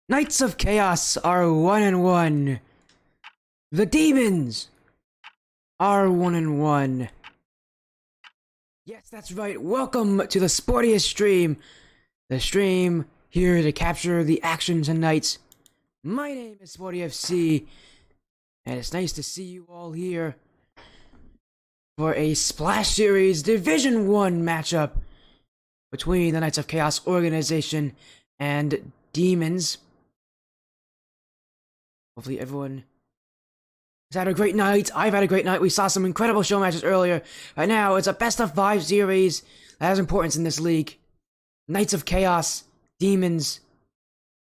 Knights of Chaos are 1-1. The Demons are 1-1. Yes, that's right. Welcome to the sportiest stream. The stream here to capture the action tonight. My name is SportyFC, and it's nice to see you all here for a Splash Series Division 1 matchup between the Knights of Chaos organization and Demons. Hopefully everyone has had a great night. I've had a great night. We saw some incredible show matches earlier. Right now, it's a best of 5 series that has importance in this league. Knights of Chaos, Demons,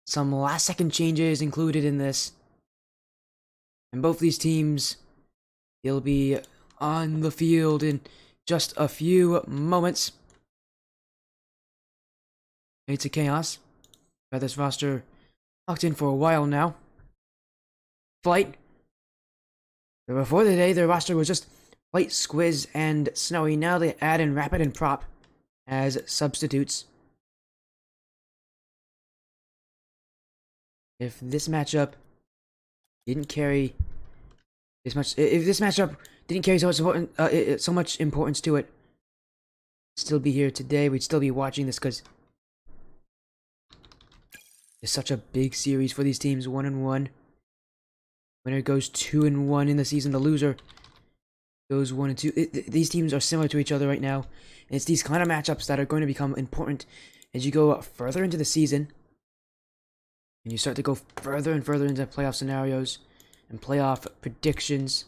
some last second changes included in this. And both these teams, they'll be on the field in just a few moments. Knights of Chaos, got this roster locked in for a while now. Flight. Before the day, their roster was just Flight, Squiz, and Snowy. Now they add in Rapid and Prop as substitutes. If this matchup didn't carry this much, if this matchup didn't carry so much importance to it, I'd still be here today. We'd still be watching this because it's such a big series for these teams. 1-1. Winner goes 2-1 in the season. The loser goes 1-2. These teams are similar to each other right now. And it's these kind of matchups that are going to become important as you go further into the season. And you start to go further and further into playoff scenarios and playoff predictions.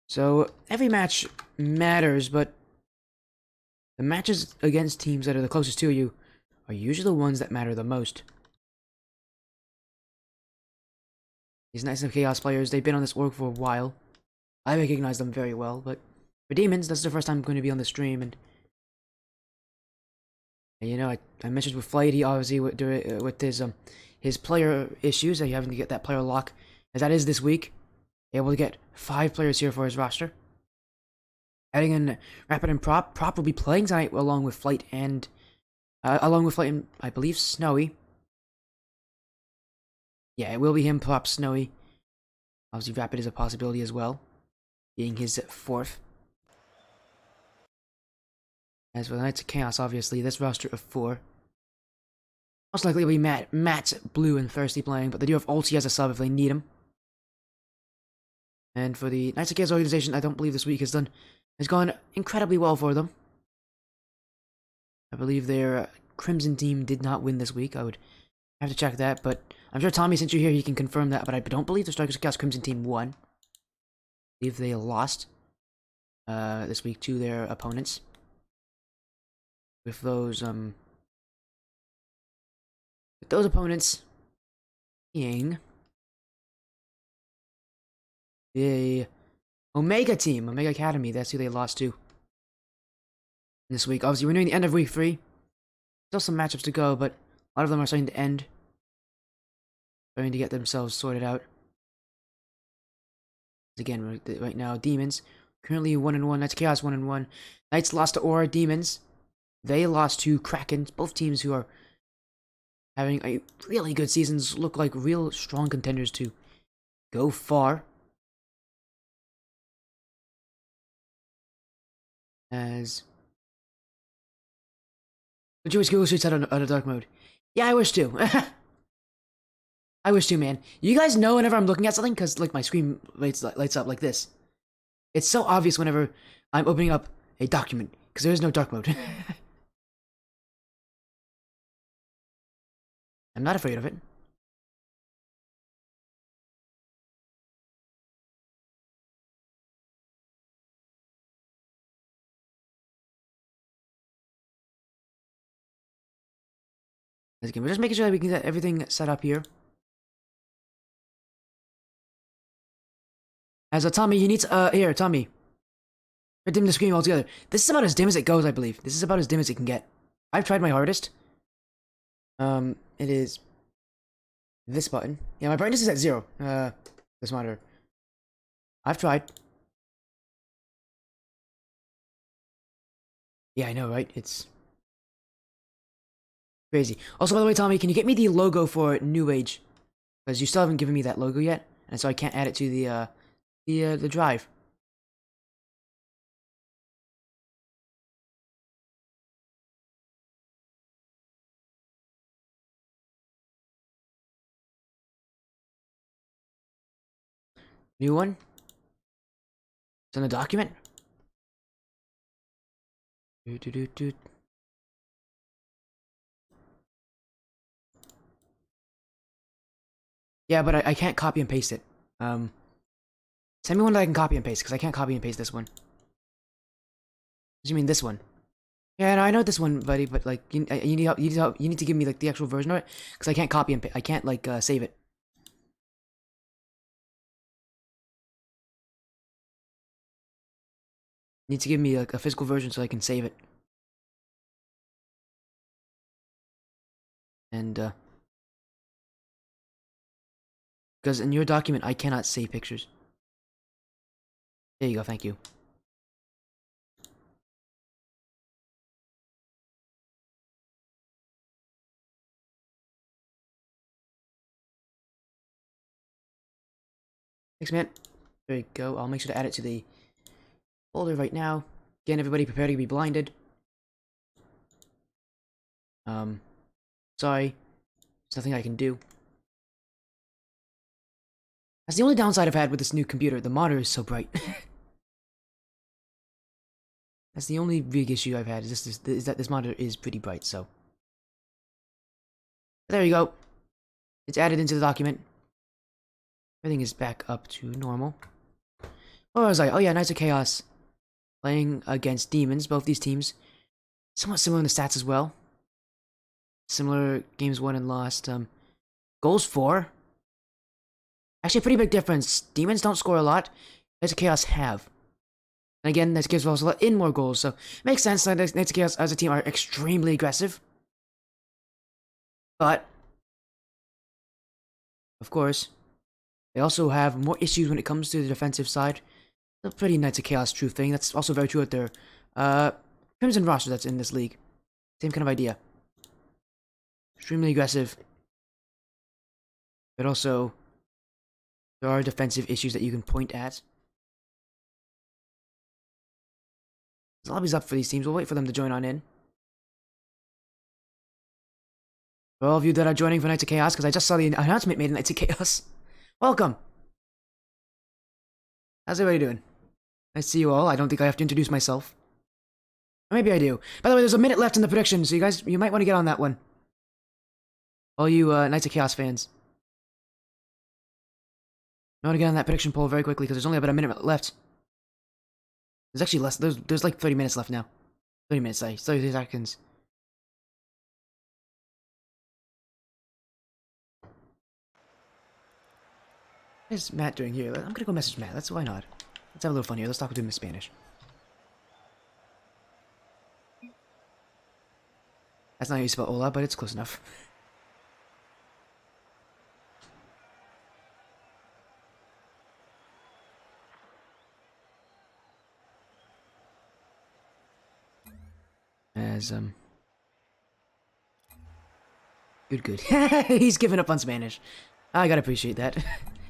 So every match matters, but the matches against teams that are the closest to you are usually the ones that matter the most. These Knights of Chaos players, they've been on this org for a while. I recognize them very well, but for Demons, that's the first time I'm going to be on the stream, and you know, I mentioned with Flight, he obviously with his player issues, that having to get that player lock, as that is this week, able to get 5 players here for his roster. Adding in Rapid and Prop. Prop will be playing tonight along with Flight and I believe Snowy. Yeah, it will be him, Prop, Snowy. Obviously, Rapid is a possibility as well, being his 4th. As for the Knights of Chaos, obviously, this roster of 4. Most likely it'll be Matt, Blue, and Thirsty playing, but they do have Ulti as a sub if they need him. And for the Knights of Chaos organization, I don't believe this week has gone incredibly well for them. I believe their Crimson team did not win this week. I would have to check that, but I'm sure Tommy, since you're here, he can confirm that, but I don't believe the Strikers of Chaos Crimson team won. I believe they lost this week to their opponents. With those opponents being the Omega team, Omega Academy. That's who they lost to this week. Obviously, we're nearing the end of week 3. Still some matchups to go, but a lot of them are starting to end. Starting to get themselves sorted out. Again, right now, Demons currently 1-1. Knights of Chaos 1-1. Knights lost to Aura. Demons, they lost to Kraken. Both teams who are having a really good seasons, look like real strong contenders to go far. As the Jewish Google Streets out of dark mode. Yeah, I wish to. I wish to, man. You guys know whenever I'm looking at something, because like my screen lights up like this. It's so obvious whenever I'm opening up a document, because there is no dark mode. I'm not afraid of it. Again, we're just making sure that we can get everything set up here. As a Tommy, he needs here, Tommy. Dim the screen altogether. This is about as dim as it goes, I believe. This is about as dim as it can get. I've tried my hardest. It is this button. Yeah, my brightness is at 0. This monitor. I've tried. Yeah, I know, right? It's Crazy. Also, by the way, Tommy, can you get me the logo for New Age? Because you still haven't given me that logo yet, and so I can't add it to the drive. New one? It's in the document? Do. Yeah, but I can't copy and paste it. Send me one that I can copy and paste, because I can't copy and paste this one. What do you mean this one? Yeah, no, I know this one, buddy, but like, you need help. You need to give me like the actual version of it, because I can't copy and I can't like save it. You need to give me like a physical version so I can save it. And because in your document I cannot save pictures. There you go. Thank you. Thanks, man. There you go. I'll make sure to add it to the folder right now. Again, everybody prepare to be blinded. Sorry. There's nothing I can do. That's the only downside I've had with this new computer. The monitor is so bright. That's the only big issue I've had, is that this monitor is pretty bright, so. There you go. It's added into the document. Everything is back up to normal. What was I? Oh yeah, Knights of Chaos. Playing against Demons, both these teams. Somewhat similar in the stats as well. Similar games won and lost. Goals for. Actually, a pretty big difference. Demons don't score a lot. Knights of Chaos have. And again, Knights of Chaos also let in more goals, so it makes sense that Knights of Chaos as a team are extremely aggressive. But, of course, they also have more issues when it comes to the defensive side. It's a pretty Knights of Chaos true thing. That's also very true at their Crimson roster that's in this league. Same kind of idea. Extremely aggressive. But also, there are defensive issues that you can point at. The lobby's up for these teams. We'll wait for them to join on in. For all of you that are joining for Knights of Chaos, because I just saw the announcement made in Knights of Chaos. Welcome! How's everybody doing? Nice to see you all. I don't think I have to introduce myself. Or maybe I do. By the way, there's a minute left in the prediction, so you might want to get on that one. All you Knights of Chaos fans. I want to get on that prediction poll very quickly, because there's only about a minute left. There's actually less. There's like 30 minutes left now. 30 minutes, 30 seconds. What is Matt doing here? I'm gonna go message Matt. That's why not. Let's have a little fun here. Let's talk with him in Spanish. That's not how you spell hola, but it's close enough. As good. He's giving up on Spanish. I gotta appreciate that.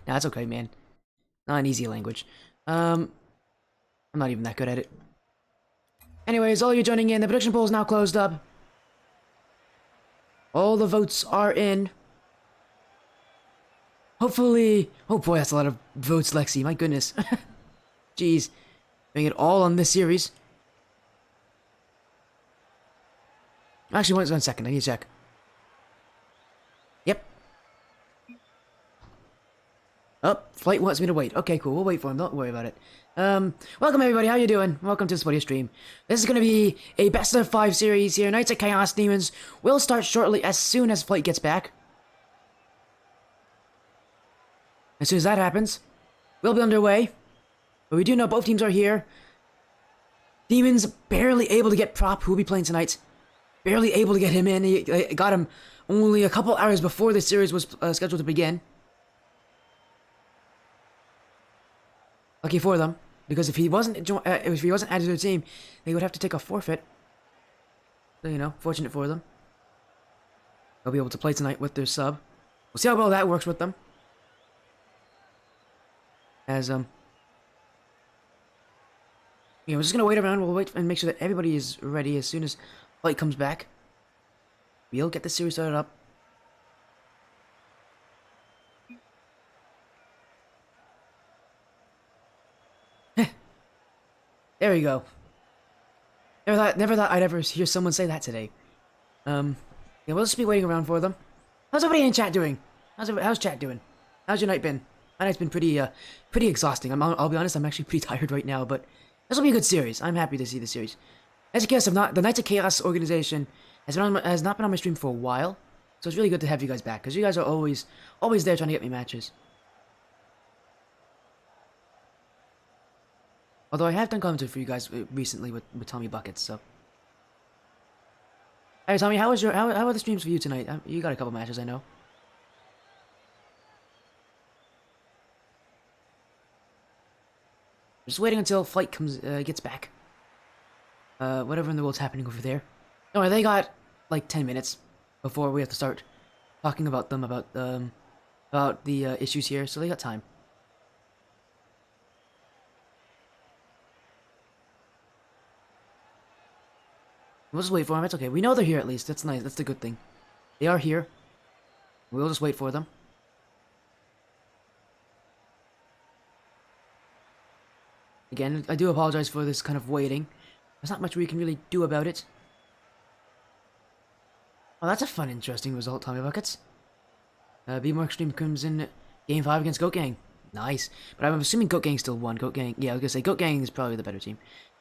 Nah, it's okay, man. Not an easy language. I'm not even that good at it. Anyways, all you joining in, the prediction poll is now closed up. All the votes are in. Hopefully... Oh boy, that's a lot of votes, Lexi. My goodness. Jeez. Doing it all on this series. Actually, one second. I need to check. Yep. Oh, Flight wants me to wait. Okay, cool. We'll wait for him. Don't worry about it. Welcome everybody. How you doing? Welcome to the Sporty Stream. This is going to be a best of 5 series here. Knights of Chaos Demons will start shortly as soon as Flight gets back. As soon as that happens, we'll be underway. But we do know both teams are here. Demons barely able to get Prop, who will be playing tonight. Barely able to get him in. He got him only a couple hours before the series was scheduled to begin. Lucky for them, because if he wasn't added to their team, they would have to take a forfeit. So, you know, fortunate for them. they'll be able to play tonight with their sub. We'll see how well that works with them. As, yeah, we're just gonna wait around. We'll wait and make sure that everybody is ready as soon as Flight comes back. We'll get the series started up. There we go. Never thought I'd ever hear someone say that today. Yeah, we'll just be waiting around for them. How's everybody in chat doing? How's chat doing? How's your night been? My night's been pretty exhausting. I'll be honest, I'm actually pretty tired right now, but this will be a good series. I'm happy to see the series. As you guys have not, the Knights of Chaos organization has not been on my stream for a while, so it's really good to have you guys back because you guys are always there trying to get me matches. Although I have done commentary for you guys recently with Tommy Buckets, so. Hey Tommy, how are the streams for you tonight? You got a couple matches, I know. Just waiting until Flight gets back. Whatever in the world's happening over there. No, they got like 10 minutes before we have to start talking about them, about the issues here, so they got time. We'll just wait for them. It's okay. We know they're here at least. That's nice. That's the good thing. They are here. We'll just wait for them. Again, I do apologize for this kind of waiting. There's not much we can really do about it. Oh, that's a fun, interesting result, Tommy Buckets. B-More Extreme comes in Game 5 against Goat Gang. Nice. But I'm assuming Goat Gang still won. Goat Gang, yeah, I was gonna say Goat Gang is probably the better team.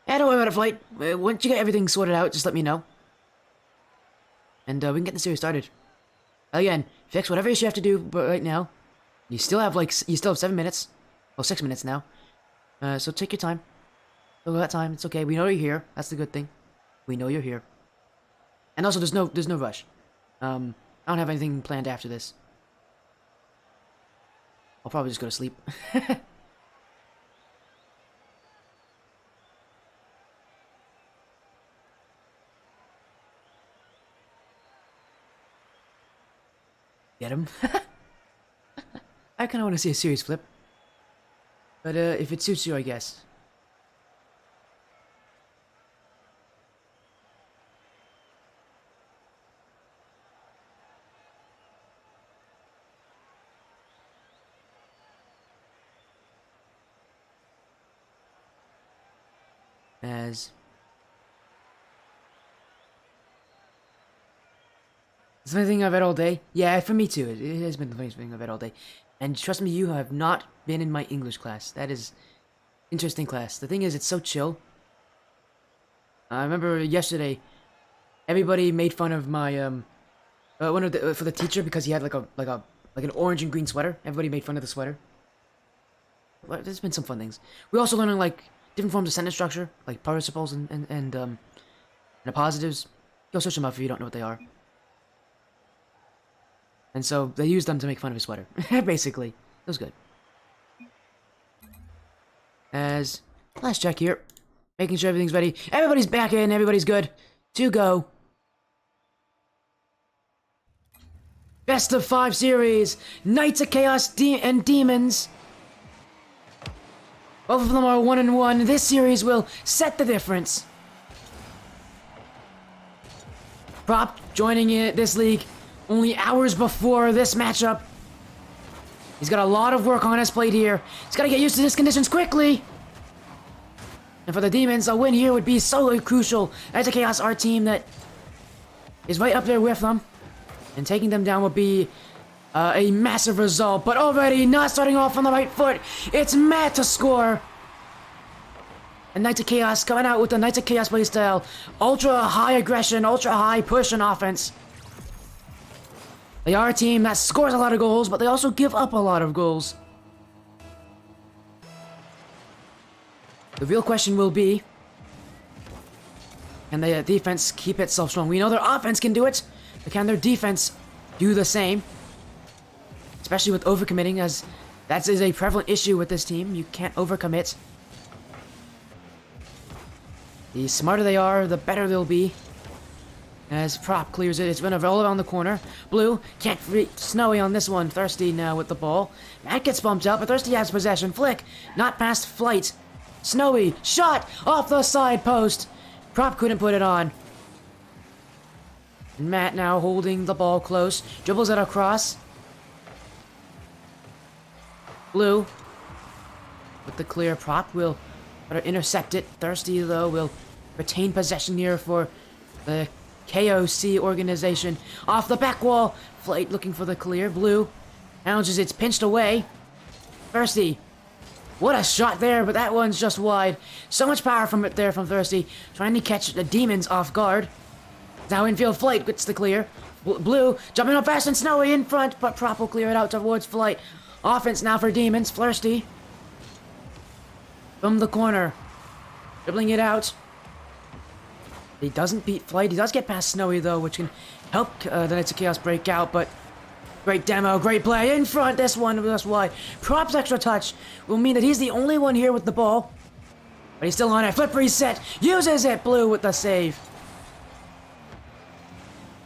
Yeah, don't worry about it, Flight. Once you get everything sorted out, just let me know. And we can get the series started. Again, fix whatever issue you have to do, but right now, you still have 7 minutes. Well, 6 minutes now. So take your time. Look at that time. It's okay. We know you're here. That's the good thing. We know you're here. And also, there's no rush. I don't have anything planned after this. I'll probably just go to sleep. Get him. I kind of want to see a series flip. But if it suits you, I guess. As it's the funny thing I've read all day. Yeah, for me too. It has been the funniest thing I've read all day. And trust me, you have not been in my English class. That is interesting class. The thing is, it's so chill. I remember yesterday, everybody made fun of my for the teacher because he had like an orange and green sweater. Everybody made fun of the sweater. Well, there's been some fun things. We also learning like different forms of sentence structure, like participles and the positives. Go search them up if you don't know what they are. And so they used them to make fun of his sweater. Basically. It was good. As last check here. Making sure everything's ready. Everybody's back in, everybody's good. To go. Best of 5 series. Knights of Chaos and Demons. Both of them are 1-1. This series will set the difference. Prop joining in this league only hours before this matchup. He's got a lot of work on his plate here. He's got to get used to these conditions quickly. And for the Demons, a win here would be so crucial. Knights of Chaos, our team that is right up there with them. And taking them down would be a massive result. But already not starting off on the right foot. It's Matt to score. And Knights of Chaos coming out with the Knights of Chaos playstyle. Ultra high aggression, ultra high push and offense. They are a team that scores a lot of goals, but they also give up a lot of goals. The real question will be, can the defense keep itself strong? We know their offense can do it, but can their defense do the same? Especially with overcommitting, as that is a prevalent issue with this team. You can't overcommit. The smarter they are, the better they'll be. As Prop clears it, it's gonna roll around the corner. Blue can't reach Snowy on this one. Thirsty now with the ball. Matt gets bumped up, but Thirsty has possession. Flick, not past Flight. Snowy, shot off the side post. Prop couldn't put it on. And Matt now holding the ball close. Dribbles it across. Blue with the clear. Prop will intercept it. Thirsty, though, will retain possession here for the KOC organization. Off the back wall. Flight looking for the clear. Blue challenges. It's pinched away. Thirsty. What a shot there, but that one's just wide. So much power from it there from Thirsty. Trying to catch the Demons off guard. Now infield. Flight gets the clear. Blue jumping up fast and Snowy in front, but Prop will clear it out towards Flight. Offense now for Demons. Thirsty from the corner. Dribbling it out. He doesn't beat Flight. He does get past Snowy, though, which can help the Knights of Chaos break out, but great demo, great play in front. This one was wide. Prop's extra touch will mean that he's the only one here with the ball, but he's still on it. Flip reset. Uses it. Blue with the save.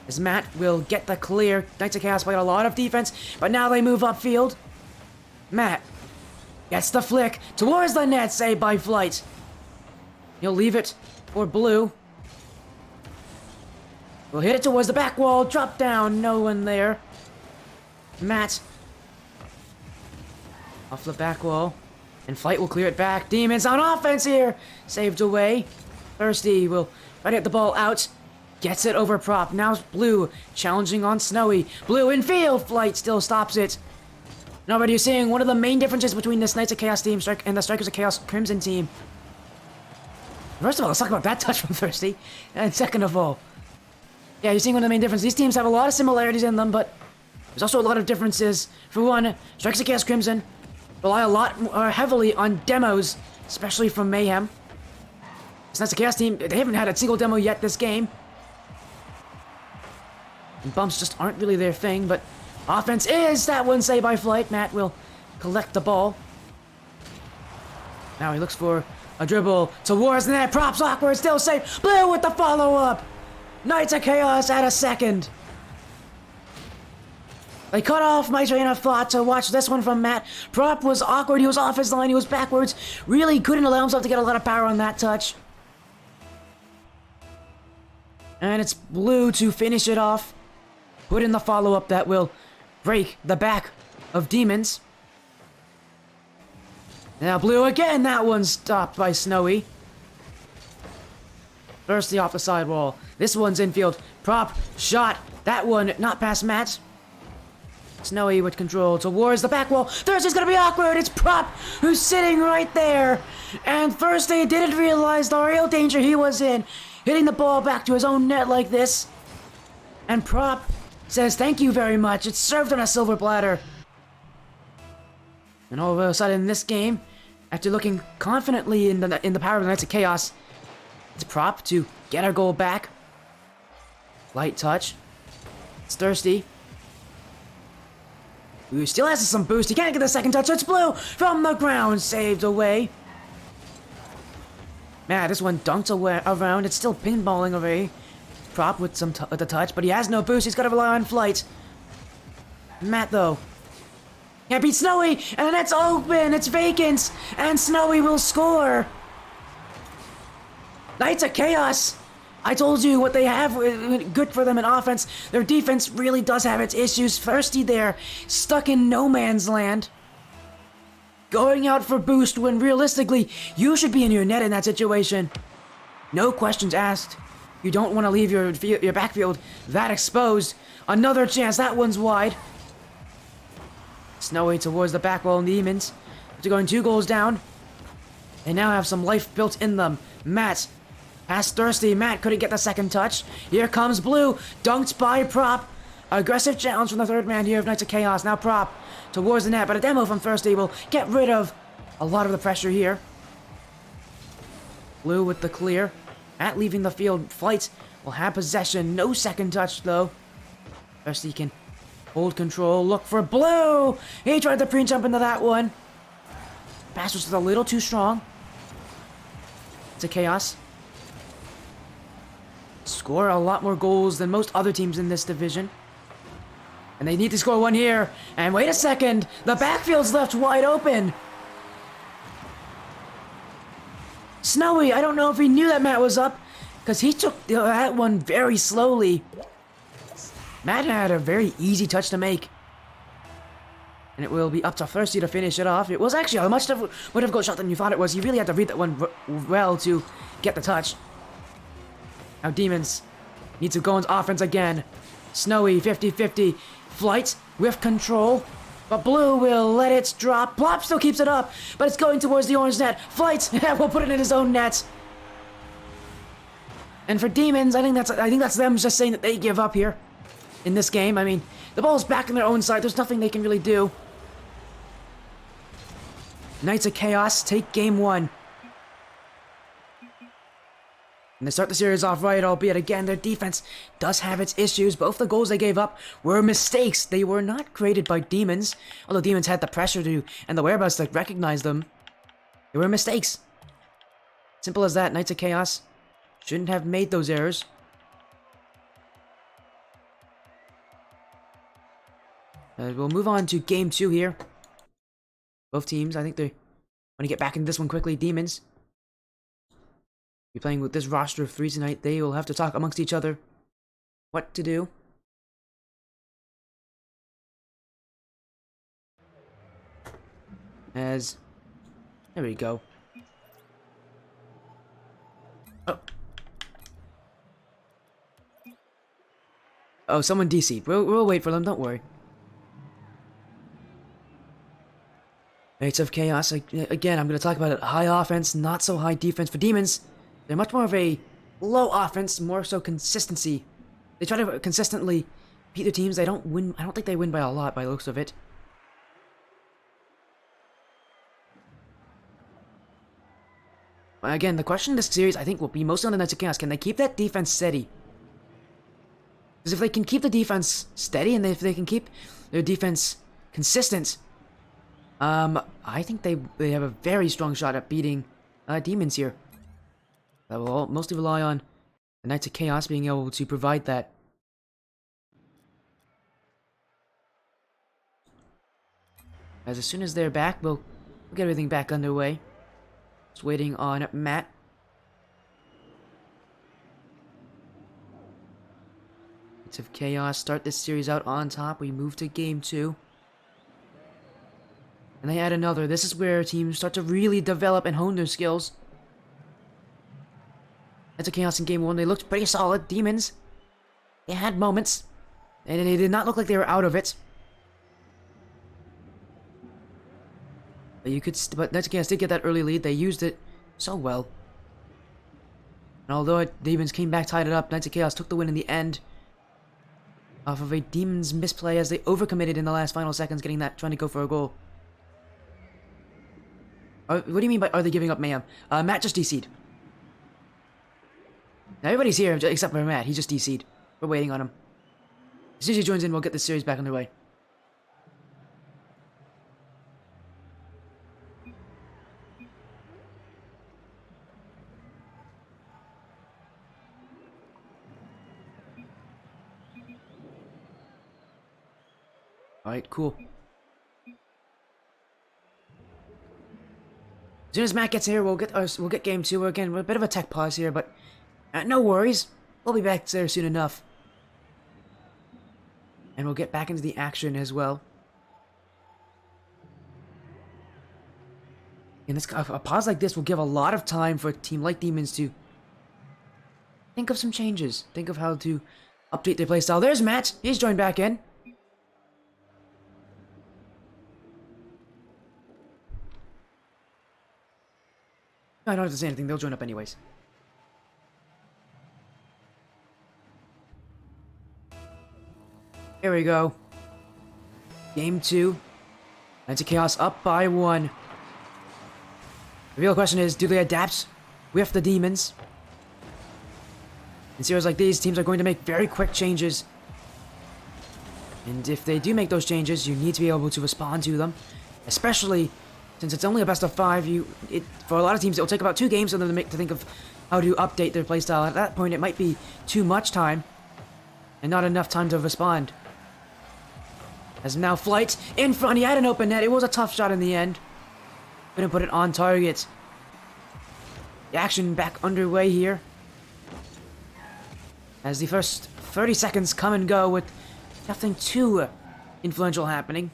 As Matt will get the clear. Knights of Chaos played a lot of defense, but now they move upfield. Matt gets the flick towards the net, saved by Flight. He'll leave it for Blue. We'll hit it towards the back wall, drop down, no one there. Matt off the back wall, and Flight will clear it back. Demons on offense here, saved away. Thirsty will try to get the ball out, gets it over Prop. Now Blue challenging on Snowy. Blue in field, Flight still stops it. Now, already you're seeing one of the main differences between this Knights of Chaos team and the Strikers of Chaos Crimson team. First of all, let's talk about that touch from Thirsty, and second of all, yeah, you're seeing one of the main differences. These teams have a lot of similarities in them, but there's also a lot of differences. For one, Strikers of Chaos Crimson rely a lot more heavily on demos, especially from Mayhem. This Knights of Chaos team, they haven't had a single demo yet this game. And bumps just aren't really their thing, but offense is that one saved by Flight. Matt will collect the ball. Now he looks for a dribble towards the net. Props awkward, still safe. Blue with the follow-up. Knights of Chaos at a second. They cut off my train of thought to watch this one from Matt. Prop was awkward. He was off his line. He was backwards. Really couldn't allow himself to get a lot of power on that touch. And it's Blue to finish it off. Put in the follow-up that will break the back of Demons. Now Blue again. That one's stopped by Snowy. Thirsty off the sidewall. This one's infield. Prop shot. That one not past Matt. Snowy with control towards the back wall. Thirsty's gonna be awkward. It's Prop who's sitting right there. And Thirsty didn't realize the real danger he was in. Hitting the ball back to his own net like this. And Prop says thank you very much. It's served on a silver platter. And all of a sudden this game, after looking confidently in the power of the Knights of Chaos, it's Prop to get our goal back. Light touch. It's Thirsty. Who still has some boost. He can't get the second touch. It's Blue from the ground. Saved away. Man, this one dunked away around. It's still pinballing away. Prop with the touch, but he has no boost. He's got to rely on Flight. Matt, though, can't beat Snowy, and it's open. It's vacant, and Snowy will score. Knights of Chaos. I told you what they have good for them in offense. Their defense really does have its issues. Thirsty there, stuck in no man's land. Going out for boost when realistically, you should be in your net in that situation. No questions asked. You don't want to leave your backfield that exposed. Another chance. That one's wide. Snowy towards the back wall. Demons. After going 2 goals down, they now have some life built in them. Matt past Thirsty. Matt couldn't get the second touch. Here comes Blue. Dunked by Prop. Aggressive challenge from the third man here of Knights of Chaos. Now Prop towards the net, but a demo from Thirsty will get rid of a lot of the pressure here. Blue with the clear. Matt leaving the field. Flight will have possession. No second touch, though. Thirsty can hold control. Look for Blue. He tried to pre-jump into that one. Pass was just a little too strong. To Chaos. score a lot more goals than most other teams in this division. And they need to score one here. And wait a second, the backfield's left wide open. Snowy, I don't know if he knew that Matt was up, because he took that one very slowly. Matt had a very easy touch to make. And it will be up to Thirsty to finish it off. It was actually a much more difficult shot than you thought it was. You really had to read that one well to get the touch. Now Demons need to go on offense again. Snowy, 50-50. Flight with control. But Blue will let it drop. Plop still keeps it up, but it's going towards the orange net. Flight will put it in his own net. And for Demons, I think that's them just saying that they give up here in this game. I mean, the ball's back in their own side. There's nothing they can really do. Knights of Chaos take game 1. And they start the series off right, albeit again, their defense does have its issues. Both the goals they gave up were mistakes. They were not created by Demons, although Demons had the pressure to and the whereabouts to recognize them. They were mistakes. Simple as that. Knights of Chaos shouldn't have made those errors. We'll move on to game 2 here. Both teams, I think they want to get back into this one quickly. Demons be playing with this roster of 3 tonight. They will have to talk amongst each other what to do. There we go. Oh, someone DC'd. We'll wait for them, don't worry. Knights of Chaos, again, I'm going to talk about it. High offense, not so high defense. For Demons, they're much more of a low offense, more so consistency. They try to consistently beat their teams. They don't win. I don't think they win by a lot by the looks of it. Again, the question in this series, I think, will be mostly on the Knights of Chaos. Can they keep that defense steady? Because if they can keep the defense steady, and if they can keep their defense consistent, I think they have a very strong shot at beating Demons here. That will all mostly rely on the Knights of Chaos being able to provide that. As soon as they're back, we'll get everything back underway. Just waiting on Matt. Knights of Chaos start this series out on top. We move to game 2. And they add another. This is where teams start to really develop and hone their skills. Knights of Chaos in game 1, they looked pretty solid. Demons, they had moments, and they did not look like they were out of it. But Knights of Chaos did get that early lead. They used it so well. And although Demons came back, tied it up, Knights of Chaos took the win in the end off of a Demons misplay as they overcommitted in the last final seconds, trying to go for a goal. What do you mean by, are they giving up Mayhem? Matt just DC'd. Now everybody's here except for Matt. He just DC'd. We're waiting on him. As soon as he joins in, we'll get this series back underway. Alright, cool. As soon as Matt gets here, we'll get game 2 again. We're a bit of a tech pause here, but no worries. We'll be back there soon enough. And we'll get back into the action as well. And a pause like this will give a lot of time for a team like Demons to think of some changes. Think of how to update their playstyle. There's Matt. He's joined back in. I don't have to say anything. They'll join up anyways. Here we go. Game 2. Knights of Chaos up by 1. The real question is, do they adapt with the Demons? In series like these, teams are going to make very quick changes. And if they do make those changes, you need to be able to respond to them. Especially since it's only a best of 5, for a lot of teams, it'll take about 2 games for them to think of how to update their playstyle. At that point, it might be too much time and not enough time to respond. As now Flight in front, he had an open net. It was a tough shot in the end. Couldn't put it on target. The action back underway here. As the first 30 seconds come and go with nothing too influential happening.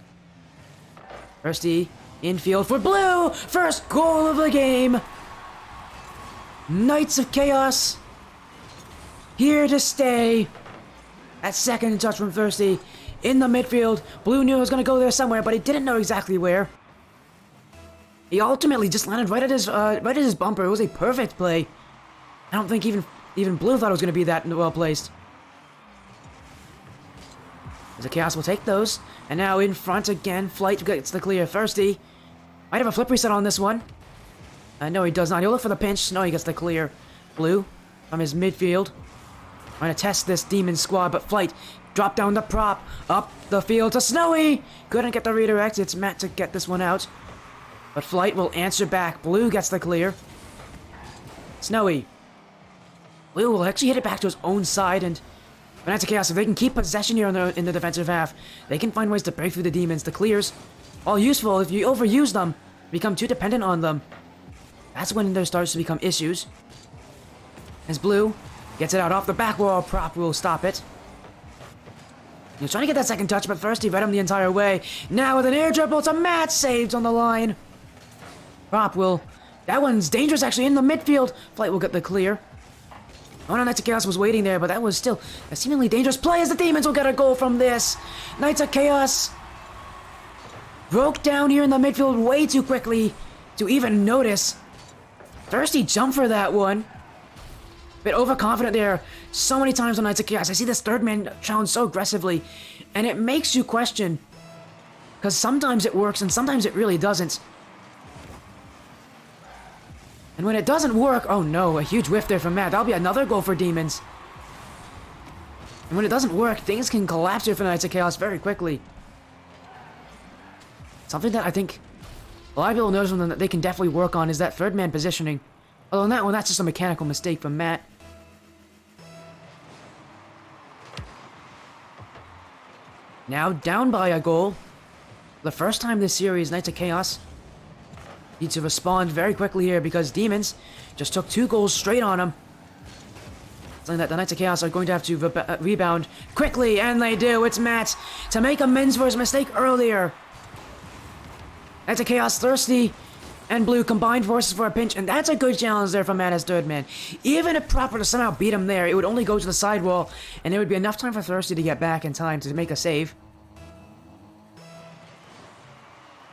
Thirsty infield for Blue! First goal of the game! Knights of Chaos here to stay. That second touch from Thirsty in the midfield. Blue knew he was going to go there somewhere, but he didn't know exactly where. He ultimately just landed right at his bumper. It was a perfect play. I don't think even Blue thought it was going to be that well placed. As the Chaos will take those, and now in front again. Flight gets the clear. Thirsty might have a flip reset on this one. No, he does not. He'll look for the pinch. No, he gets the clear. Blue from his midfield. Trying to test this Demon squad, but Flight dropped down the prop. Up the field to Snowy. Couldn't get the redirect. It's Matt to get this one out. But Flight will answer back. Blue gets the clear. Snowy. Blue will actually hit it back to his own side, and Knights of Chaos, if they can keep possession here in the defensive half, they can find ways to break through the Demons. The clears, all useful. If you overuse them, become too dependent on them, that's when there starts to become issues. As Blue gets it out off the back wall, Prop will stop it. He was trying to get that second touch, but first he read him the entire way. Now with an air dribble to Matt, saved on the line. Prop will... That one's dangerous, actually, in the midfield. Flight will get the clear. Oh no, Knights of Chaos was waiting there, but that was still a seemingly dangerous play as the Demons will get a goal from this. Knights of Chaos broke down here in the midfield way too quickly to even notice. Thirsty jump for that one. Bit overconfident there so many times on Knights of Chaos. I see this third man challenge so aggressively, and it makes you question. Because sometimes it works and sometimes it really doesn't. And when it doesn't work, oh no, a huge whiff there from Matt. That'll be another goal for Demons. And when it doesn't work, things can collapse here for Knights of Chaos very quickly. Something that I think a lot of people notice that they can definitely work on is that third man positioning. Although in that one, that's just a mechanical mistake from Matt. Now down by a goal. The first time this series, Knights of Chaos need to respond very quickly here because Demons just took 2 goals straight on them. Something that the Knights of Chaos are going to have to rebound quickly, and they do. It's Matt to make amends for his mistake earlier. Knights of Chaos, Thirsty, and Blue combined forces for a pinch, and that's a good challenge there from Matt as third man. Even if Proper to somehow beat him there, it would only go to the sidewall, and there would be enough time for Thirsty to get back in time to make a save.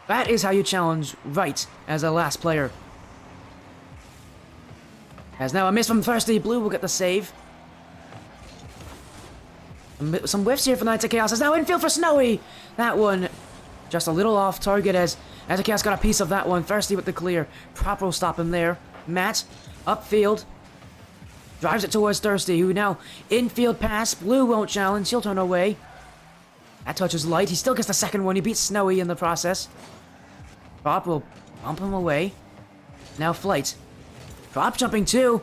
That is how you challenge right as a last player. As now a miss from Thirsty. Blue will get the save. Some whiffs here for Knights of Chaos. As now infield for Snowy. That one just a little off target as Knights of Chaos got a piece of that one. Thirsty with the clear. Proper will stop him there. Matt upfield. Drives it towards Thirsty, who now infield pass. Blue won't challenge. He'll turn away. That touch is light. He still gets the second one. He beats Snowy in the process. Prop will bump him away. Now Flight. Prop jumping too.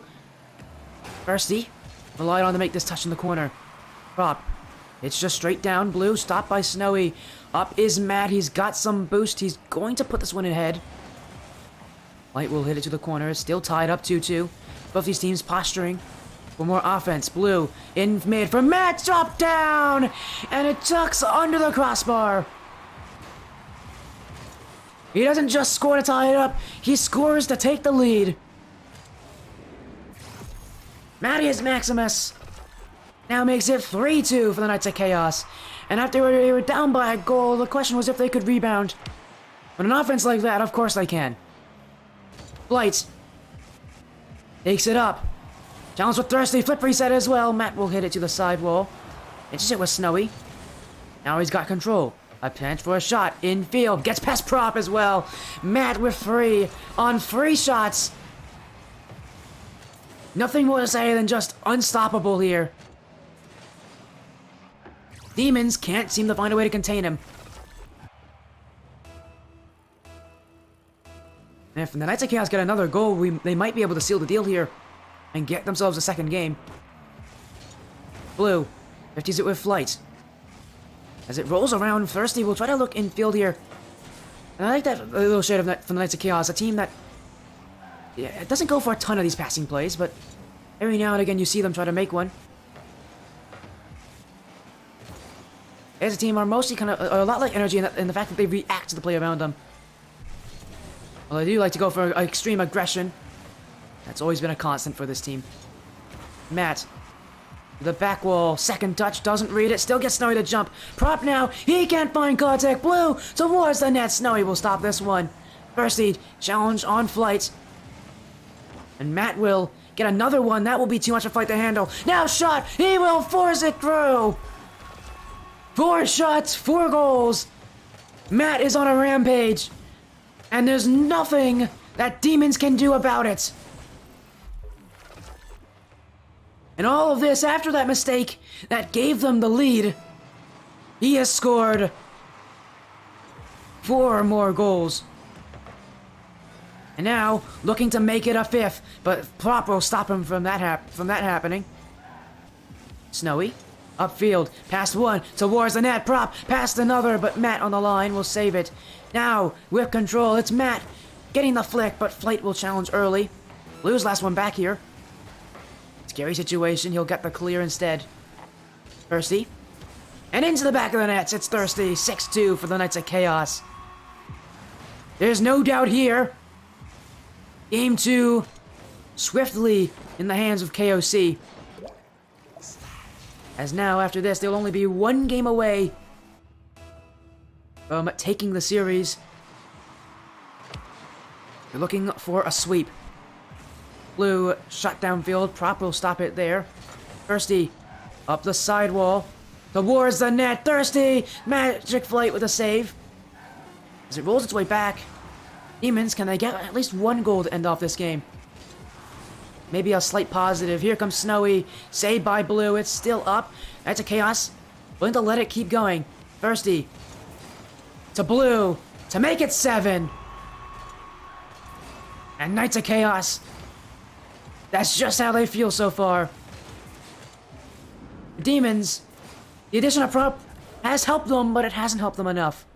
Thirsty relied on to make this touch in the corner. Prop. It's just straight down. Blue stopped by Snowy. Up is Matt. He's got some boost. He's going to put this one ahead. Flight will hit it to the corner. It's still tied up 2-2. Both these teams posturing for more offense. Blue in mid for Matt. Drop down. And it tucks under the crossbar. He doesn't just score to tie it up, he scores to take the lead. Mattias Maximus now makes it 3-2 for the Knights of Chaos. And after they were down by a goal, the question was if they could rebound. But an offense like that, of course they can. Blight takes it up. Challenge with Thirsty, flip reset as well. Matt will hit it to the sidewall. It's it with Snowy. Now he's got control. A pinch for a shot, infield, gets past Prop as well. Matt with free, on free shots. Nothing more to say than just unstoppable here. Demons can't seem to find a way to contain him. And if the Knights of Chaos get another goal, they might be able to seal the deal here. and get themselves a second game. Blue 50s it with Flight. As it rolls around, Thirsty will try to look infield here. And I like that little shade of that from the Knights of Chaos, a team that, yeah, it doesn't go for a ton of these passing plays, but every now and again you see them try to make one. As a team are mostly kind of a lot like Energy in the fact that they react to the play around them. Well, they do like to go for extreme aggression. That's always been a constant for this team. Matt, the back wall, second touch, doesn't read it, still gets Snowy to jump. Prop now, he can't find contact. Blue towards the net. Snowy will stop this one. Thirsty, challenge on Flight. And Matt will get another one. That will be too much for Flight to handle. Now shot, he will force it through. 4 shots, 4 goals. Matt is on a rampage. And there's nothing that Demons can do about it. And all of this after that mistake that gave them the lead. He has scored 4 more goals. And now, looking to make it a 5th, but Prop will stop him from that happening. Snowy, upfield, past one, towards the net, Prop, past another, but Matt on the line will save it. Now, with control, it's Matt getting the flick, but Flight will challenge early. Blue's last one back here. Scary situation, he'll get the clear instead. Thirsty. And into the back of the nets, it's Thirsty. 6-2 for the Knights of Chaos. There's no doubt here. Game 2, swiftly in the hands of KOC. As now, after this, they'll only be 1 game away from taking the series. They're looking for a sweep. Blue shot downfield. Prop will stop it there. Thirsty up the sidewall towards the net. Thirsty magic Flight with a save. As it rolls its way back, Demons, can they get at least 1 goal to end off this game? Maybe a slight positive. Here comes Snowy. Saved by Blue. It's still up. That's a Chaos. Willing to let it keep going. Thirsty to Blue to make it 7. And Knights of Chaos. That's just how they feel so far. Demons, the addition of Prop has helped them, but it hasn't helped them enough.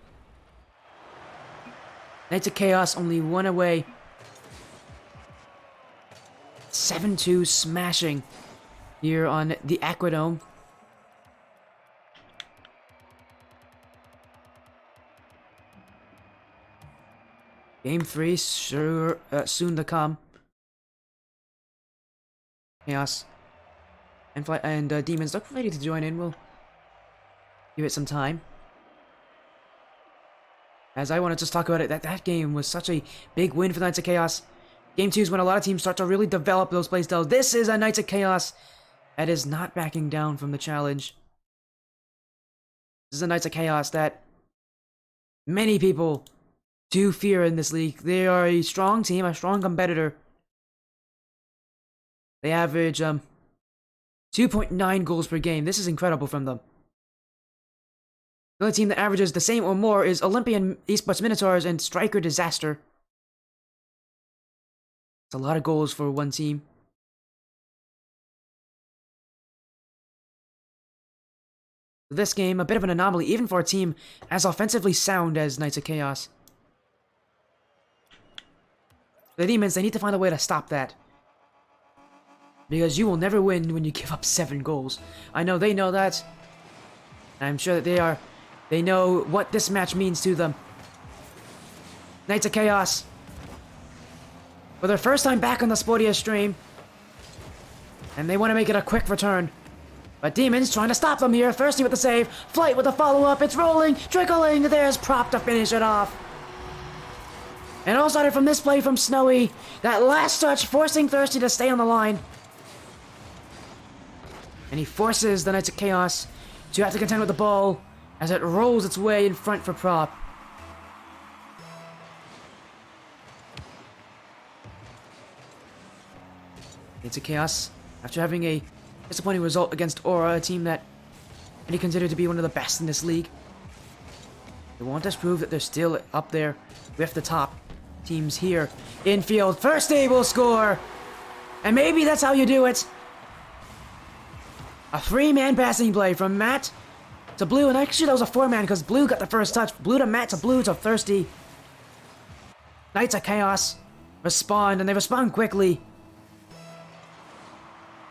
Knights of Chaos only 1 away. 7-2 smashing here on the Aquadome. Game 3 sure soon to come. Chaos and Demons look ready to join in. We'll give it some time. As I want to just talk about it, that game was such a big win for the Knights of Chaos. Game 2 is when a lot of teams start to really develop those playstyles. This is a Knights of Chaos that is not backing down from the challenge. This is a Knights of Chaos that many people do fear in this league. They are a strong team, a strong competitor. They average 2.9 goals per game. This is incredible from them. The only team that averages the same or more is Olympian Esports Minotaurs and Striker Disaster. It's a lot of goals for one team. This game, a bit of an anomaly, even for a team as offensively sound as Knights of Chaos. The Demons, they need to find a way to stop that. Because you will never win when you give up 7 goals. I know they know that. I'm sure that they know what this match means to them. Knights of Chaos, for their first time back on the Sportia stream. And they want to make it a quick return. But Demons trying to stop them here. Thirsty with the save. Flight with the follow-up. It's rolling, trickling. There's Prop to finish it off. And all started from this play from Snowy. That last touch forcing Thirsty to stay on the line. And he forces the Knights of Chaos to have to contend with the ball as it rolls its way in front for Prop. Knights of Chaos, after having a disappointing result against Aura, a team that many consider to be one of the best in this league. They want us to prove that they're still up there with the top teams here. Infield, Thirsty will score! And maybe that's how you do it. A 3-man passing play from Matt to Blue. And actually that was a 4-man because Blue got the first touch. Blue to Matt to Blue to Thirsty. Knights of Chaos respond, and they respond quickly.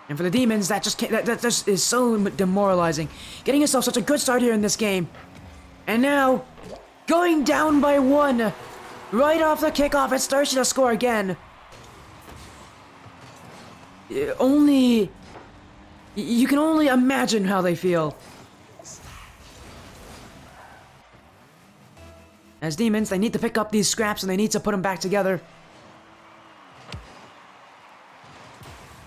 And for the Demons, that just is so demoralizing. Getting yourself such a good start here in this game. And now, going down by 1. Right off the kickoff, it's Thirsty to score again. You can only imagine how they feel. As Demons, they need to pick up these scraps and they need to put them back together.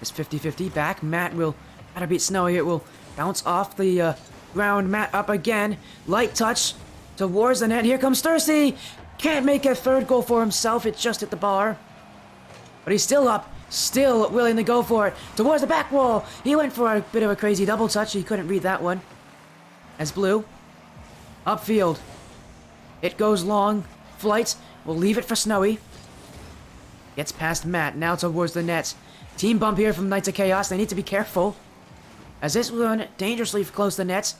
It's 50-50 back. Matt will try to beat Snowy. It will bounce off the ground. Matt up again. Light touch towards the net. Here comes Thirsty. Can't make a third goal for himself. It just hit the bar. But he's still up. Still willing to go for it. Towards the back wall. He went for a bit of a crazy double touch. He couldn't read that one. As Blue. Upfield. It goes long. Flight. We'll leave it for Snowy. Gets past Matt. Now towards the net. Team bump here from Knights of Chaos. They need to be careful. As this one dangerously close to the net.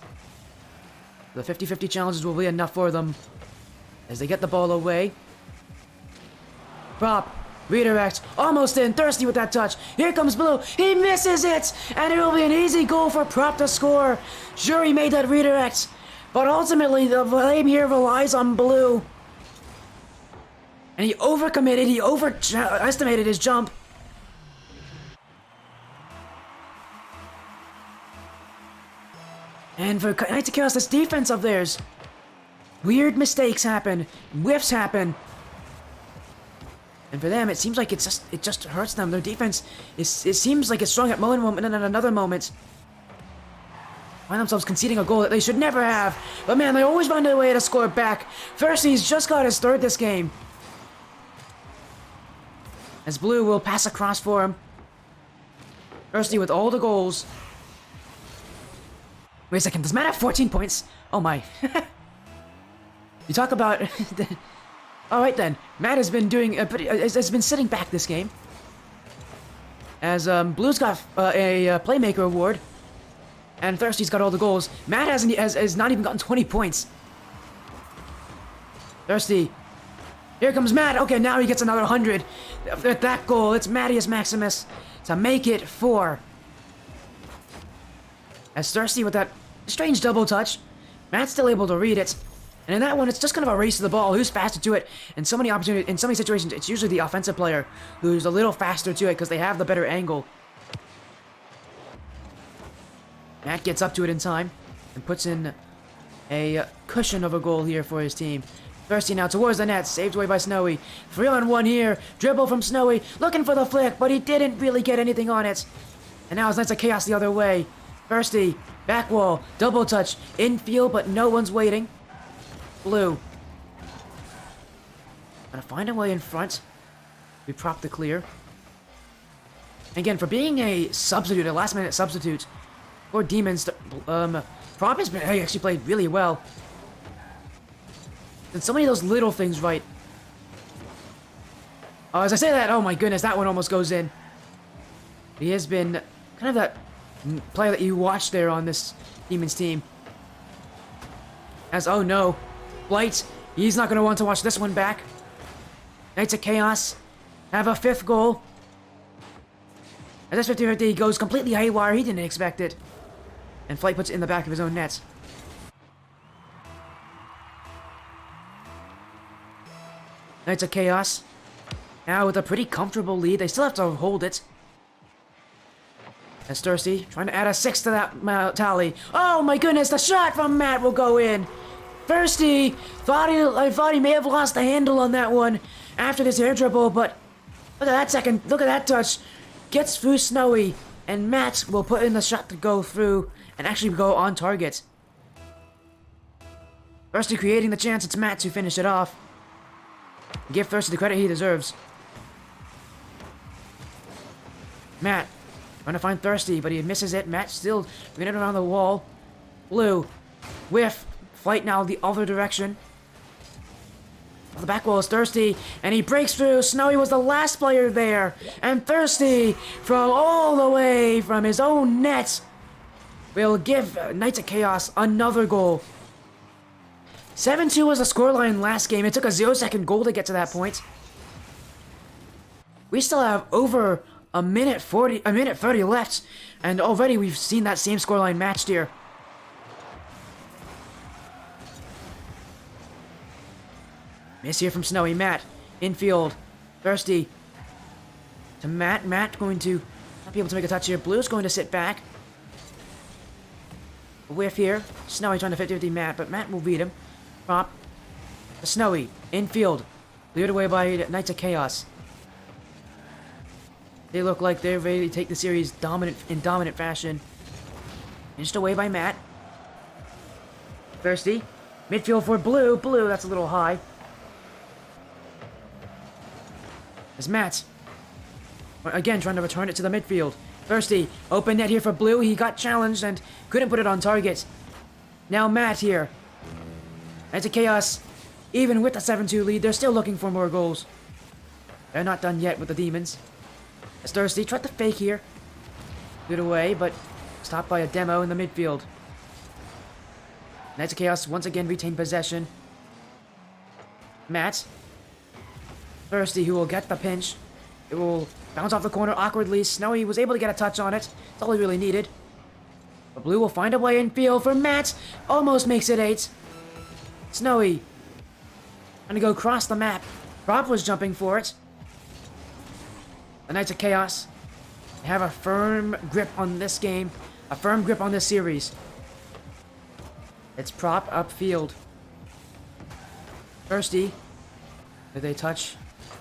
The 50-50 challenges will be enough for them. As they get the ball away. Prop. Redirect. Almost in. Thirsty with that touch. Here comes Blue. He misses it. And it will be an easy goal for Prop to score. Sure, he made that redirect. But ultimately, the blame here relies on Blue. And he overcommitted. He overestimated his jump. And for Knights of Chaos, this defense of theirs. Weird mistakes happen. Whiffs happen. And for them, it seems like it just hurts them. Their defense, it seems like it's strong at one moment and then at another moment. Find themselves conceding a goal that they should never have. But man, they always find a way to score back. First, he's just got his third this game. As Blue will pass across for him. Thirsty with all the goals. Wait a second, does Matt have 14 points? Oh my. You talk about... Alright then, Matt has been doing has been sitting back this game. As Blue's got a Playmaker award. And Thirsty's got all the goals. Matt has not even gotten 20 points. Thirsty. Here comes Matt. Okay, now he gets another 100. At that goal, it's Mattias Maximus to make it 4. As Thirsty with that strange double touch. Matt's still able to read it. And in that one, it's just kind of a race to the ball. Who's faster to it? In so many opportunities, in so many situations, it's usually the offensive player who's a little faster to it because they have the better angle. Matt gets up to it in time and puts in a cushion of a goal here for his team. Thirsty now towards the net, saved away by Snowy. 3-on-1 here, dribble from Snowy, looking for the flick, but he didn't really get anything on it. And now it's Knights of Chaos the other way. Thirsty, back wall, double touch, infield, but no one's waiting. Blue. Gonna find a way in front. We prop the clear. Again, for being a substitute, a last-minute substitute, for Demons, Prop has been actually played really well. And so many of those little things right. Oh, as I say that, oh my goodness, that one almost goes in. He has been kind of that player that you watch there on this Demons team. As, oh no, Blight, he's not going to want to watch this one back. Knights of Chaos have a 5th goal. And this 50-50 goes completely haywire. He didn't expect it. And Flight puts it in the back of his own net. Knights of Chaos. Now with a pretty comfortable lead. They still have to hold it. As Thirsty trying to add a 6 to that tally. Oh my goodness, the shot from Matt will go in. Thirsty I thought he may have lost the handle on that one after this air dribble, but look at that second. Look at that touch. Gets through Snowy. And Matt will put in the shot to go through and actually go on target. Thirsty creating the chance. It's Matt to finish it off. Give Thirsty the credit he deserves. Matt trying to find Thirsty, but he misses it. Matt still bringing it around the wall. Blue. Whiff. Flight now the other direction. The back wall is Thirsty, and he breaks through. Snowy was the last player there, and Thirsty, from all the way from his own net, will give Knights of Chaos another goal. 7-2 was the scoreline last game. It took a 0-second goal to get to that point. We still have over a minute 30 left, and already we've seen that same scoreline matched here. Miss here from Snowy. Matt, infield, Thirsty to Matt. Matt going to not be able to make a touch here. Blue's going to sit back. A whiff here. Snowy trying to 50-50 Matt, but Matt will beat him. Prop. Snowy, infield, cleared away by Knights of Chaos. They look like they're ready to take the series in dominant fashion. Inched away by Matt. Thirsty. Midfield for Blue. Blue, that's a little high. As Matt, again, trying to return it to the midfield. Thirsty. Open net here for Blue. He got challenged and couldn't put it on target. Now Matt here. Knights of Chaos, even with the 7-2 lead, they're still looking for more goals. They're not done yet with the Demons. As Thirsty tried to fake here. Good away, but stopped by a demo in the midfield. Knights of Chaos once again retain possession. Matt. Thirsty, who will get the pinch. It will bounce off the corner awkwardly. Snowy was able to get a touch on it. That's all he really needed. But Blue will find a way in field for Matt. Almost makes it 8. Snowy. Trying to go across the map. Prop was jumping for it. The Knights of Chaos have a firm grip on this game. A firm grip on this series. It's Prop upfield. Thirsty. Did they touch?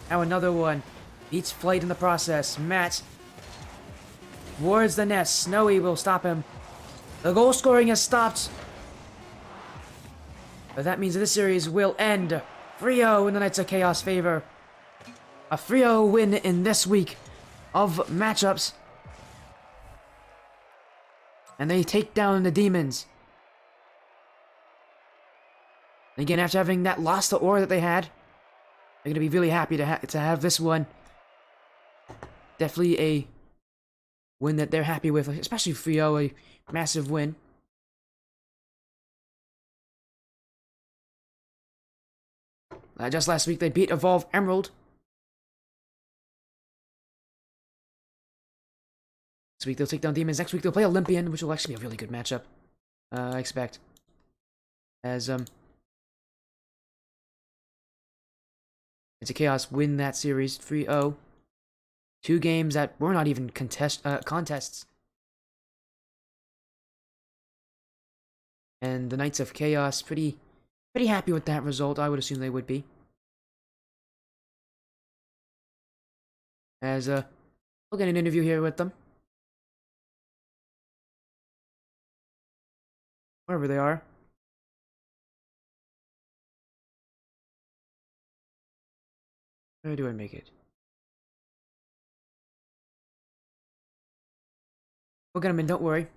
Now another one. Beats Flight in the process. Matt. Towards the net. Snowy will stop him. The goal scoring has stopped. But that means this series will end 3-0 in the Knights of Chaos favor. A 3-0 win in this week of matchups. And they take down the Demons. And again, after having that loss to Aura that they had, they're going to be really happy to have this one. Definitely a win that they're happy with, especially 3-0, a massive win. Just last week, they beat Evolve Emerald. This week, they'll take down Demons. Next week, they'll play Olympian, which will actually be a really good matchup. I expect. As, Knights of Chaos win that series 3-0. 2 games that were not even contests. And the Knights of Chaos, pretty happy with that result. I would assume they would be. As, we'll get an interview here with them. Wherever they are. Where do I make it? We'll get them in, don't worry.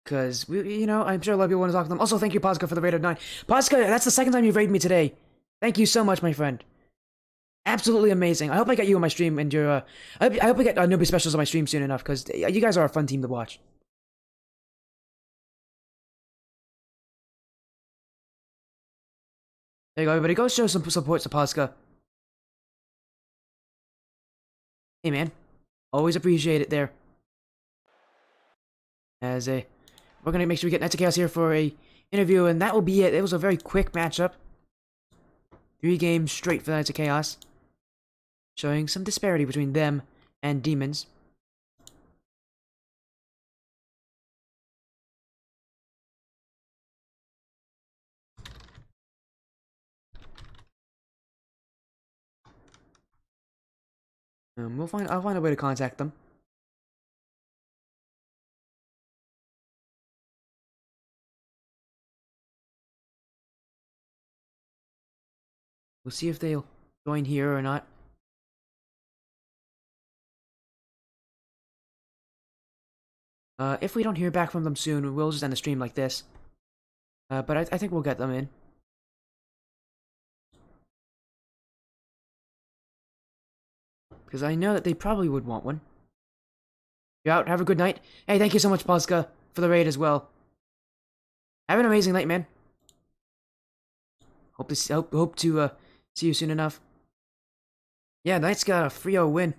Because, you know, I'm sure a lot of people want to talk to them. Also, thank you, Posca, for the raid of 9. Posca, that's the second time you've raided me today. Thank you so much, my friend. Absolutely amazing. I hope I get you on my stream and your, I hope I get newbie specials on my stream soon enough, because you guys are a fun team to watch. There you go, everybody. Go show some support to Posca. Hey, man. Always appreciate it there. As a... We're going to make sure we get Knights of Chaos here for a interview, and that will be it. It was a very quick matchup. 3 games straight for the Knights of Chaos. Showing some disparity between them and Demons. I'll find a way to contact them. We'll see if they'll join here or not. If we don't hear back from them soon, we'll just end the stream like this. But I think we'll get them in. Because I know that they probably would want one. You're out. Have a good night. Hey, thank you so much, Polska, for the raid as well. Have an amazing night, man. Hope to see you soon enough. Yeah, Knights got a 3-0 win.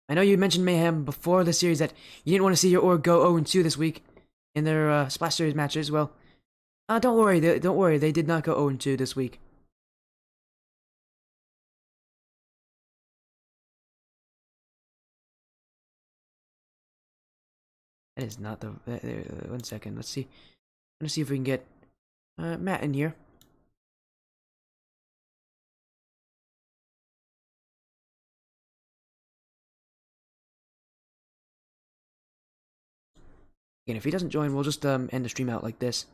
I know you mentioned Mayhem before the series that you didn't want to see your org go 0-2 this week in their Splash Series matches. Well, don't worry. Don't worry. They did not go 0-2 this week. That is not the. 1 second. Let's see. Let's see if we can get Matt in here. Again, if he doesn't join, we'll just end the stream out like this.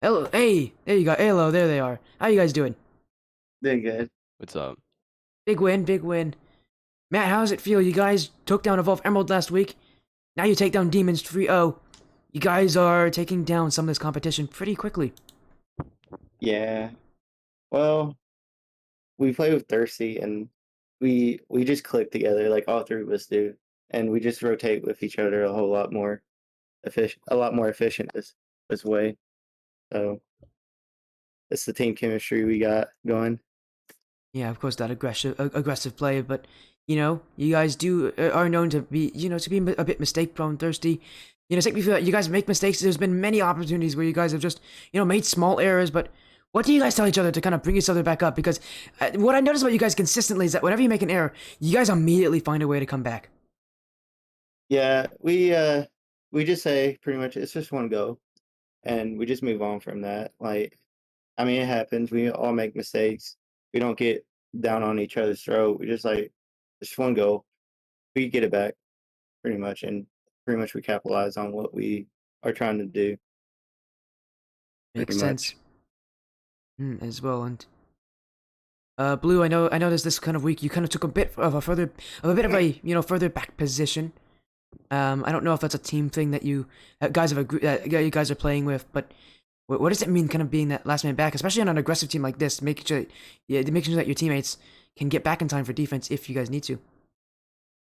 Hello, hey, there you go. Hello, there they are. How you guys doing? Doing good. What's up? Big win, big win. Matt, how does it feel? You guys took down Evolve Emerald last week. Now you take down Demons 3-0. You guys are taking down some of this competition pretty quickly. Yeah. Well, we play with Thirsty and we just click together like all three of us do. And we just rotate with each other a whole lot more efficient this way. So it's the team chemistry we got going. Yeah, of course that aggressive play, but you know, you guys are known to be, to be a bit mistake prone, Thirsty. Take me feel that you guys make mistakes. There's been many opportunities where you guys have just, made small errors, but what do you guys tell each other to kind of bring each other back up? Because what I notice about you guys consistently is that whenever you make an error, you guys immediately find a way to come back. Yeah, we just say pretty much it's just one go and we just move on from that. Like, I mean, it happens. We all make mistakes. We don't get down on each other's throat. We just like just one go. We get it back pretty much, and pretty much we capitalize on what we are trying to do. Makes Pretty sense. much. As well, and Blue, I know there's this kind of week you kind of took a bit of a further further back position. I don't know if that's a team thing that you guys have you guys are playing with, but what does it mean, kind of being that last man back, especially on an aggressive team like this, making sure that your teammates can get back in time for defense if you guys need to?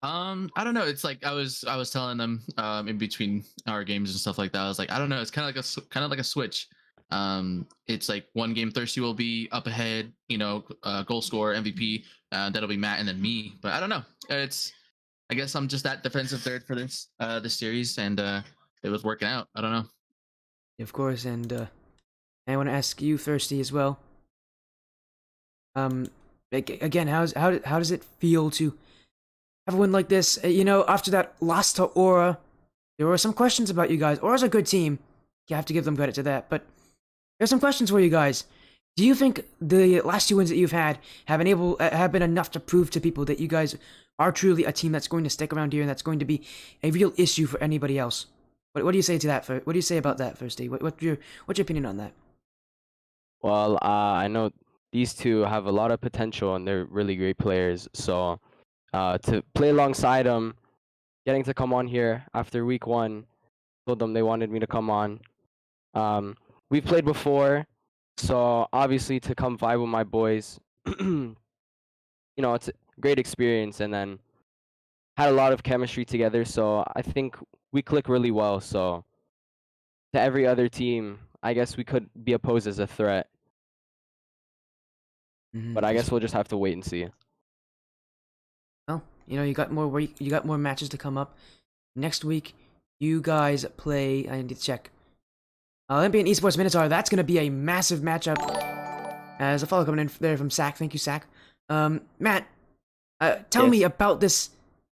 I don't know. It's like I was telling them in between our games and stuff like that. I was like, I don't know. It's kind of like a switch. It's like one game Thirsty will be up ahead, goal scorer, MVP. That'll be Matt and then me. But I don't know. I guess I'm just that defensive third for this series, and it was working out. I don't know. Of course, and I want to ask you, Thirsty, as well. Again, how does it feel to have a win like this? After that loss to Aura, there were some questions about you guys. Aura's a good team. You have to give them credit to that, but there's some questions for you guys. Do you think the last two wins that you've had have been enough to prove to people that you guys are truly a team that's going to stick around here and that's going to be a real issue for anybody else? What do you say to that? What do you say about that, Thirsty? What's your opinion on that? Well, I know these two have a lot of potential and they're really great players. So, to play alongside them, getting to come on here after week 1, told them they wanted me to come on. We've played before, so obviously to come vibe with my boys, it's a great experience, and then had a lot of chemistry together. So I think we click really well. So to every other team, I guess we could be opposed as a threat. But I guess we'll just have to wait and see. Well, you got more matches to come up. Next week, you guys play. I need to check. Olympian Esports Minotaur. That's going to be a massive matchup. As a follow coming in there from Sack. Thank you, Sack. Matt, tell me about this.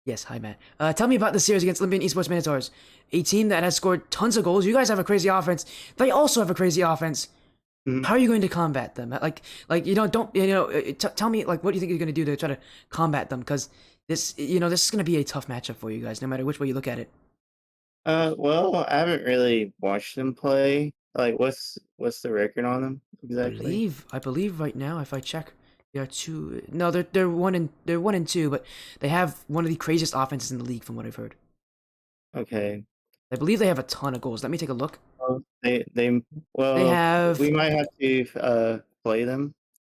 Yes, hi, Matt. Tell me about the series against Olympian Esports Minotaurs, a team that has scored tons of goals. You guys have a crazy offense. They also have a crazy offense. Mhm. How are you going to combat them? Tell me, what do you think you're going to do to try to combat them? Because this is going to be a tough matchup for you guys, no matter which way you look at it. Well, I haven't really watched them play. Like, what's the record on them I exactly? believe right now, if I check They are two. No, they're 1-2, but they have one of the craziest offenses in the league, from what I've heard. Okay. I believe they have a ton of goals. Let me take a look. Well, they They well, have. we might have to play them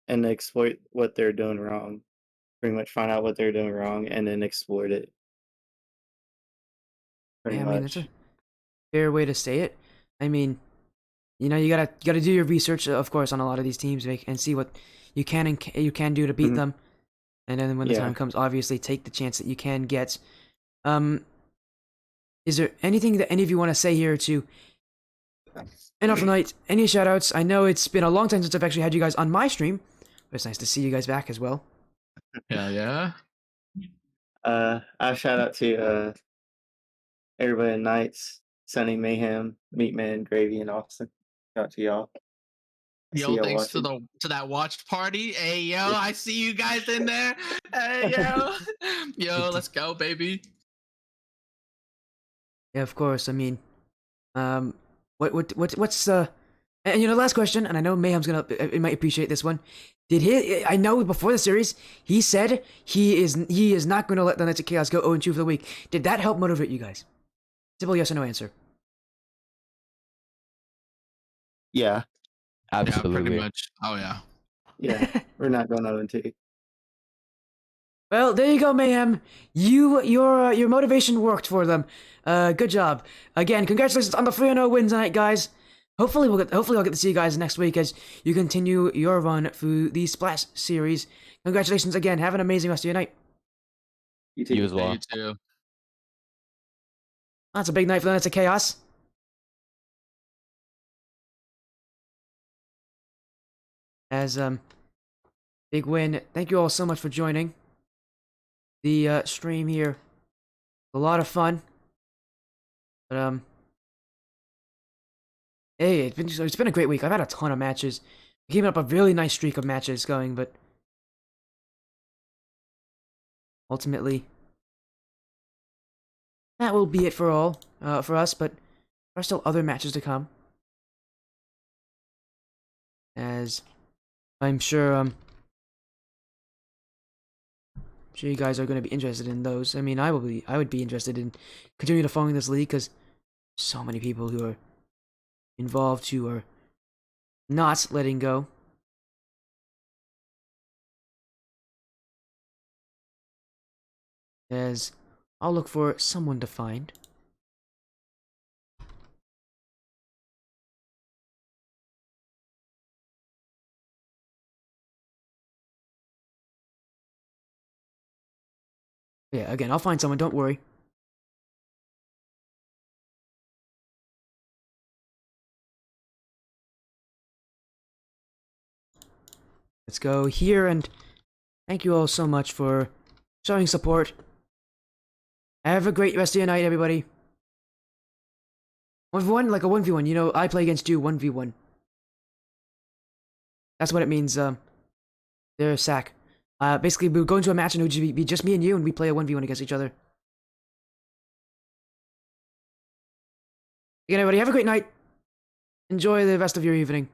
and exploit what they're doing wrong. Pretty much find out what they're doing wrong and then exploit it. Pretty Yeah, I mean, that's much. a fair way to say it. I mean, you gotta do your research, of course, on a lot of these teams, and see what you can and you can do to beat Mhm. them. And then when the Yeah. time comes, obviously take the chance that you can get. Um, is there anything that any of you want to say here to end off the night? Any shout outs? I know it's been a long time since I've actually had you guys on my stream, but it's nice to see you guys back as well. Yeah. I shout out to everybody in Knights, Sunny Mayhem, Meatman, Gravy, and Austin. Shout out to y'all. I see Yo, y'all thanks watching. to that watch party. Hey yo, I see you guys in there. Hey yo, yo, let's go, baby. Yeah, of course. I mean, what's and last question, and I know Mayhem's gonna it might appreciate this one. Did he? I know before the series, he said he is not going to let the Knights of Chaos go 0-2 for the week. Did that help motivate you guys? Simple yes or no answer. Yeah, Yeah, pretty Absolutely. much. Oh yeah. yeah. We're not going 0-2. Well, there you go, Mayhem. Your motivation worked for them. Good job. Again, congratulations on the 3-0 win tonight, guys. Hopefully I'll get to see you guys next week as you continue your run through the Splash series. Congratulations again. Have an amazing rest of your night. You too. You as Yeah, well. you too. That's a big night for the Knights of Chaos. As big win. Thank you all so much for joining the stream here. A lot of fun. But hey, it's been a great week. I've had a ton of matches. Keeping up a really nice streak of matches going, but ultimately that will be it for us. But there are still other matches to come, as I'm sure you guys are going to be interested in those. I mean, I would be interested in continuing to following this league because so many people who are involved who are not letting go. As I'll look for someone to find. Yeah, again, I'll find someone, don't worry. Let's go here, and thank you all so much for showing support. Have a great rest of your night, everybody. 1v1, like a 1v1. I play against you 1v1. That's what it means, there, Sack. Basically, we would go into a match and it would be just me and you, and we play a 1v1 against each other. Again, everybody, have a great night. Enjoy the rest of your evening.